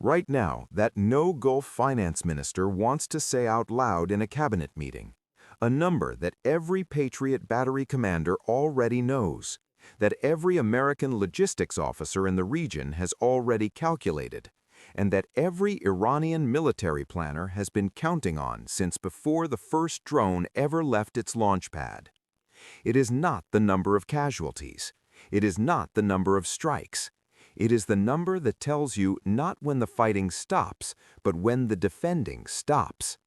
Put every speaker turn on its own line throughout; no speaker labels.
Right now, that no-Gulf finance minister wants to say out loud in a cabinet meeting, a number that every Patriot battery commander already knows, that every American logistics officer in the region has already calculated, and that every Iranian military planner has been counting on since before the first drone ever left its launch pad. It is not the number of casualties. It is not the number of strikes. It is the number that tells you not when the fighting stops, but when the defending stops.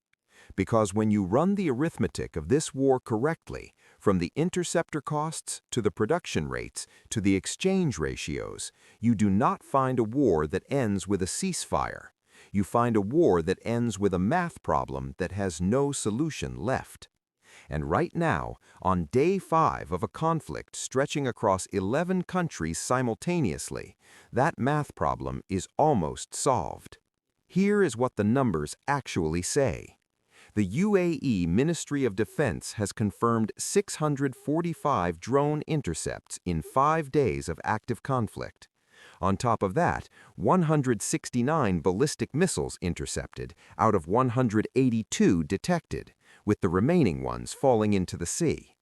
Because when you run the arithmetic of this war correctly, from the interceptor costs to the production rates to the exchange ratios, you do not find a war that ends with a ceasefire. You find a war that ends with a math problem that has no solution left. And right now, on day 5 of a conflict stretching across 11 countries simultaneously, that math problem is almost solved. Here is what the numbers actually say. The UAE Ministry of Defense has confirmed 645 drone intercepts in 5 days of active conflict. On top of that, 169 ballistic missiles intercepted out of 182 detected, with the remaining ones falling into the sea.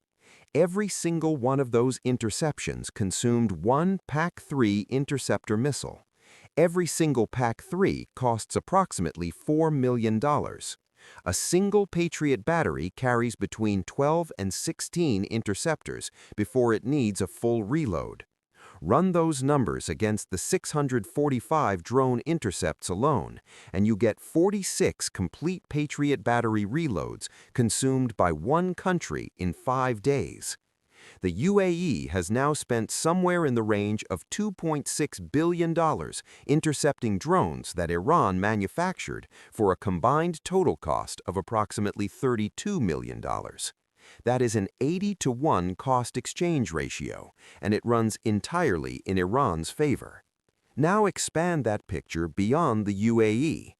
Every single one of those interceptions consumed one PAC-3 interceptor missile. Every single PAC-3 costs approximately $4 million. A single Patriot battery carries between 12 and 16 interceptors before it needs a full reload. Run those numbers against the 645 drone intercepts alone, and you get 46 complete Patriot battery reloads consumed by one country in 5 days. The UAE has now spent somewhere in the range of $2.6 billion intercepting drones that Iran manufactured for a combined total cost of approximately $32 million. That is an 80-to-1 cost-exchange ratio, and it runs entirely in Iran's favor. Now expand that picture beyond the UAE.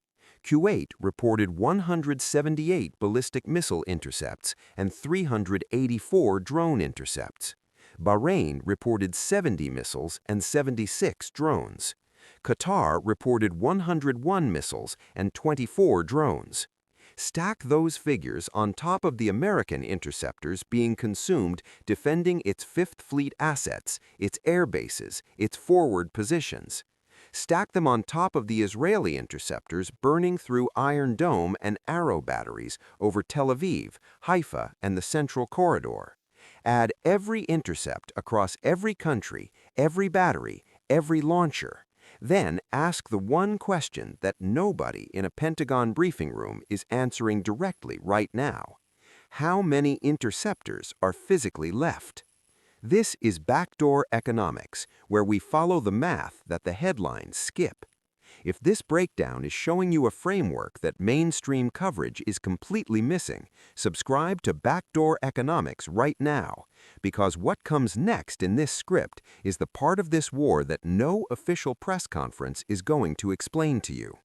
Kuwait reported 178 ballistic missile intercepts and 384 drone intercepts. Bahrain reported 70 missiles and 76 drones. Qatar reported 101 missiles and 24 drones. Stack those figures on top of the American interceptors being consumed defending its Fifth Fleet assets, its air bases, its forward positions. Stack them on top of the Israeli interceptors burning through Iron Dome and Arrow batteries over Tel Aviv, Haifa, and the Central Corridor. Add every intercept across every country, every battery, every launcher. Then ask the one question that nobody in a Pentagon briefing room is answering directly right now. How many interceptors are physically left? This is backdoor economics, where we follow the math that the headlines skip. If this breakdown is showing you a framework that mainstream coverage is completely missing, subscribe to Backdoor Economics right now, because what comes next in this script is the part of this war that no official press conference is going to explain to you.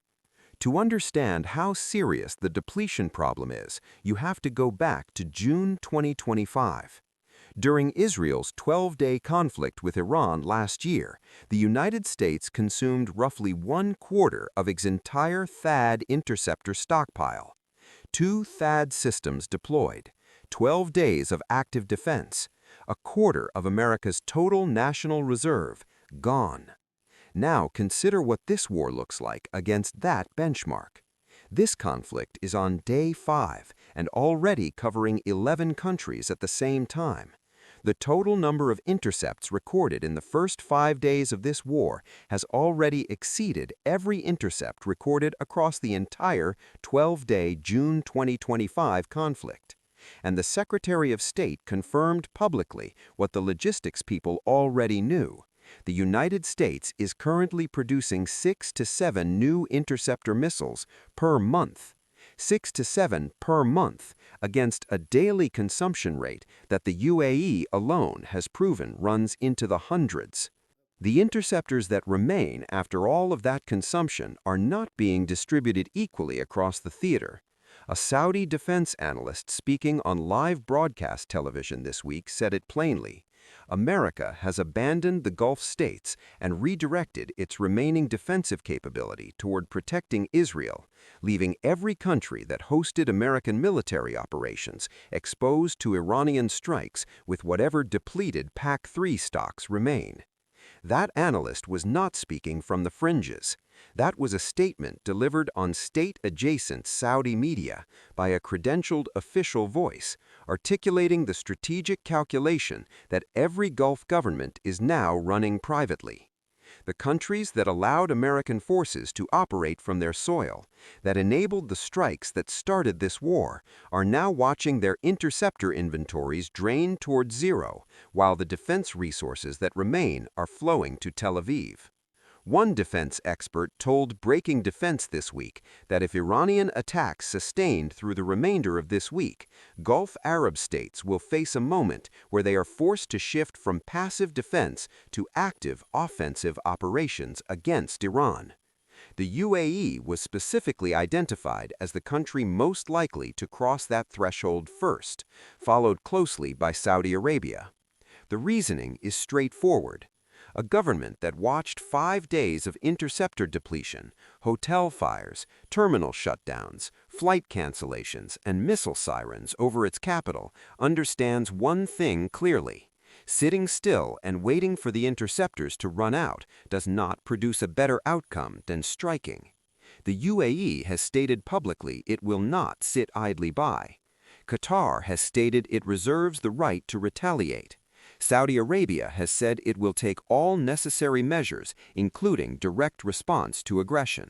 To understand how serious the depletion problem is, you have to go back to June 2025. During Israel's 12-day conflict with Iran last year, the United States consumed roughly 1/4 of its entire THAAD interceptor stockpile. 2 THAAD systems deployed, 12 days of active defense, 1/4 of America's total national reserve gone. Now consider what this war looks like against that benchmark. This conflict is on day 5 and already covering 11 countries at the same time. The total number of intercepts recorded in the first 5 days of this war has already exceeded every intercept recorded across the entire 12-day June 2025 conflict. And the Secretary of State confirmed publicly what the logistics people already knew. The United States is currently producing 6 to 7 new interceptor missiles per month. 6 to 7 per month, against a daily consumption rate that the UAE alone has proven runs into the hundreds. The interceptors that remain after all of that consumption are not being distributed equally across the theater. A Saudi defense analyst speaking on live broadcast television this week said it plainly.
America has abandoned the Gulf states and redirected its remaining defensive capability toward protecting Israel, leaving every country that hosted American military operations exposed to Iranian strikes with whatever depleted PAC-3 stocks remain. That analyst was not speaking from the fringes. That was a statement delivered on state-adjacent Saudi media by a credentialed official voice, articulating the strategic calculation that every Gulf government is now running privately. The countries that allowed American forces to operate from their soil, that enabled the strikes that started this war, are now watching their interceptor inventories drain toward zero, while the defense resources that remain are flowing to Tel Aviv. One defense expert told Breaking Defense this week that if Iranian attacks sustained through the remainder of this week, Gulf Arab states will face a moment where they are forced to shift from passive defense to active offensive operations against Iran. The UAE was specifically identified as the country most likely to cross that threshold first, followed closely by Saudi Arabia. The reasoning is straightforward. A government that watched 5 days of interceptor depletion, hotel fires, terminal shutdowns, flight cancellations, and missile sirens over its capital understands one thing clearly. Sitting still and waiting for the interceptors to run out does not produce a better outcome than striking. The UAE has stated publicly it will not sit idly by. Qatar has stated it reserves the right to retaliate. Saudi Arabia has said it will take all necessary measures, including direct response to aggression.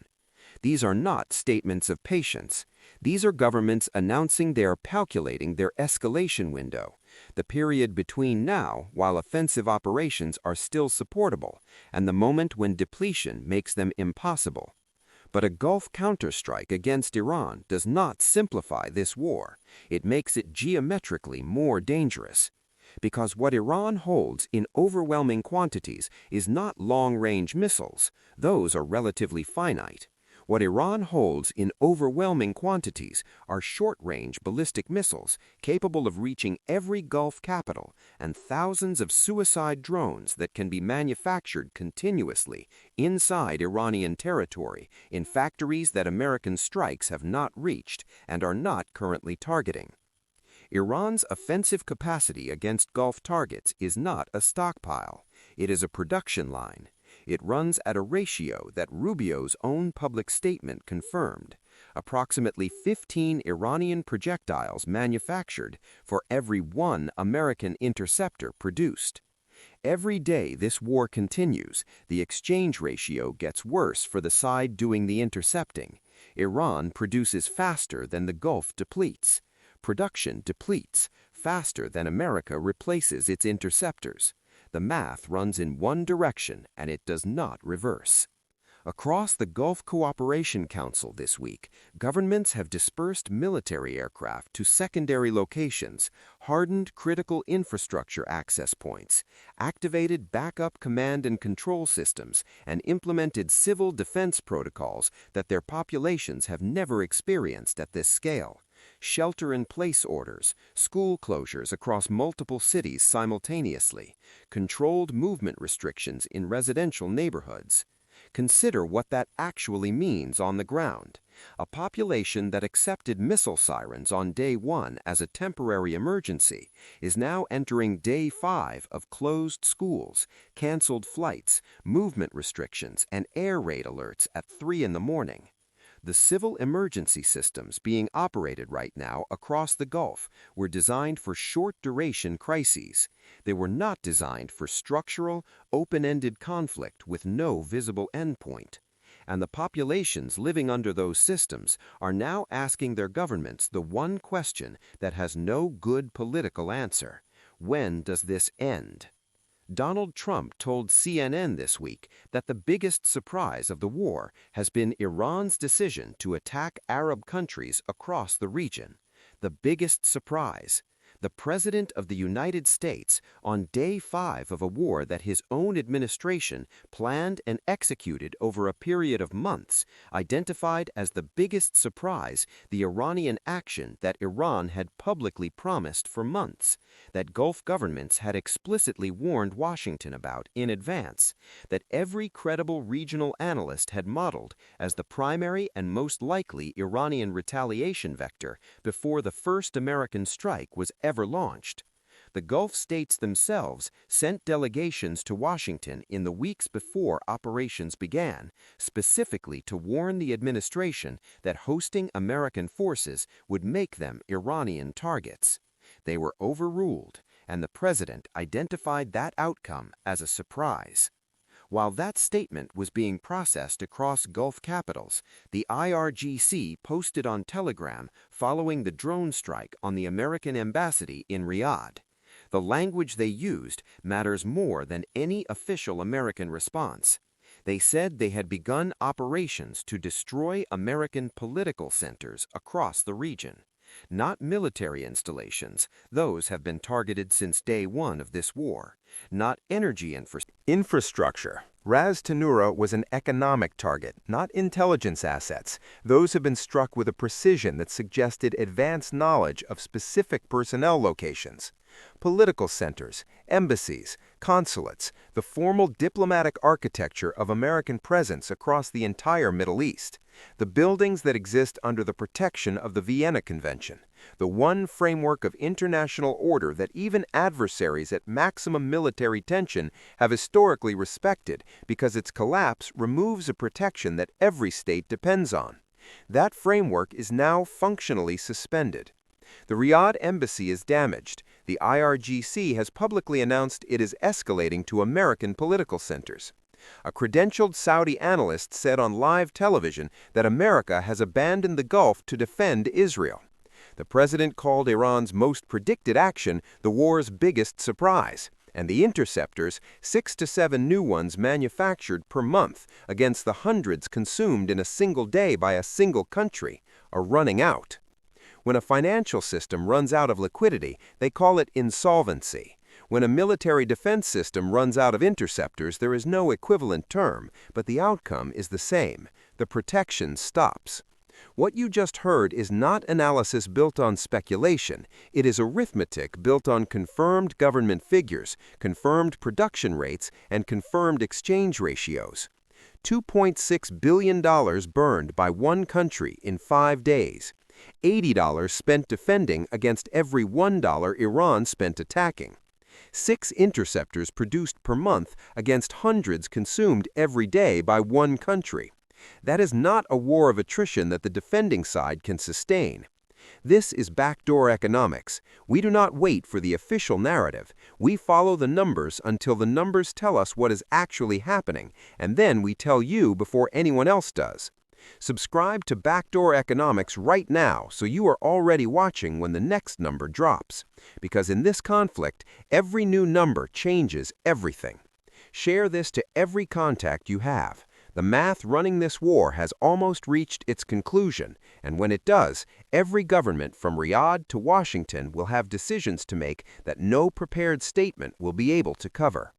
These are not statements of patience. These are governments announcing they are calculating their escalation window, the period between now, while offensive operations are still supportable, and the moment when depletion makes them impossible. But a Gulf counterstrike against Iran does not simplify this war. It makes it geometrically more dangerous. Because what Iran holds in overwhelming quantities is not long-range missiles. Those are relatively finite. What Iran holds in overwhelming quantities are short-range ballistic missiles capable of reaching every Gulf capital and thousands of suicide drones that can be manufactured continuously inside Iranian territory in factories that American strikes have not reached and are not currently targeting. Iran's offensive capacity against Gulf targets is not a stockpile. It is a production line. It runs at a ratio that Rubio's own public statement confirmed. Approximately 15 Iranian projectiles manufactured for every one American interceptor produced. Every day this war continues, the exchange ratio gets worse for the side doing the intercepting. Iran produces faster than the Gulf depletes. Production depletes faster than America replaces its interceptors. The math runs in one direction and it does not reverse. Across the Gulf Cooperation Council this week, governments have dispersed military aircraft to secondary locations, hardened critical infrastructure access points, activated backup command and control systems, and implemented civil defense protocols that their populations have never experienced at this scale. Shelter-in-place orders, school closures across multiple cities simultaneously, controlled movement restrictions in residential neighborhoods. Consider what that actually means on the ground. A population that accepted missile sirens on day 1 as a temporary emergency is now entering day 5 of closed schools, canceled flights, movement restrictions, and air raid alerts at 3 in the morning. The civil emergency systems being operated right now across the Gulf were designed for short-duration crises. They were not designed for structural, open-ended conflict with no visible endpoint. And the populations living under those systems are now asking their governments the one question that has no good political answer. When does this end? Donald Trump told CNN this week that the biggest surprise of the war has been Iran's decision to attack Arab countries across the region. The biggest surprise. the President of the United States, on day 5 of a war that his own administration planned and executed over a period of months, identified as the biggest surprise the Iranian action that Iran had publicly promised for months, that Gulf governments had explicitly warned Washington about in advance, that every credible regional analyst had modeled as the primary and most likely Iranian retaliation vector before the first American strike was ever launched. The Gulf states themselves sent delegations to Washington in the weeks before operations began, specifically to warn the administration that hosting American forces would make them Iranian targets. They were overruled, and the president identified that outcome as a surprise. While that statement was being processed across Gulf capitals, the IRGC posted on Telegram following the drone strike on the American embassy in Riyadh. The language they used matters more than any official American response. They said they had begun operations to destroy American political centers across the region. Not military installations, those have been targeted since day one of this war. Not energy
Infrastructure. Ras Tanura was an economic target, not intelligence assets. Those have been struck with a precision that suggested advanced knowledge of specific personnel locations. Political centers, embassies, consulates, the formal diplomatic architecture of American presence across the entire Middle East, the buildings that exist under the protection of the Vienna Convention, the one framework of international order that even adversaries at maximum military tension have historically respected because its collapse removes a protection that every state depends on. That framework is now functionally suspended. The Riyadh embassy is damaged. The IRGC has publicly announced it is escalating to American political centers. A credentialed Saudi analyst said on live television that America has abandoned the Gulf to defend Israel. The president called Iran's most predicted action the war's biggest surprise, and the interceptors, 6 to 7 new ones manufactured per month against the hundreds consumed in a single day by a single country, are running out. When a financial system runs out of liquidity, they call it insolvency. When a military defense system runs out of interceptors, there is no equivalent term, but the outcome is the same. The protection stops. What you just heard is not analysis built on speculation. It is arithmetic built on confirmed government figures, confirmed production rates, and confirmed exchange ratios. $2.6 billion burned by one country in 5 days. $80 spent defending against every $1 Iran spent attacking. 6 interceptors produced per month against hundreds consumed every day by one country. That is not a war of attrition that the defending side can sustain. This is backdoor economics. We do not wait for the official narrative. We follow the numbers until the numbers tell us what is actually happening, and then we tell you before anyone else does. Subscribe to Backdoor Economics right now so you are already watching when the next number drops. Because in this conflict, every new number changes everything. Share this to every contact you have. The math running this war has almost reached its conclusion, and when it does, every government from Riyadh to Washington will have decisions to make that no prepared statement will be able to cover.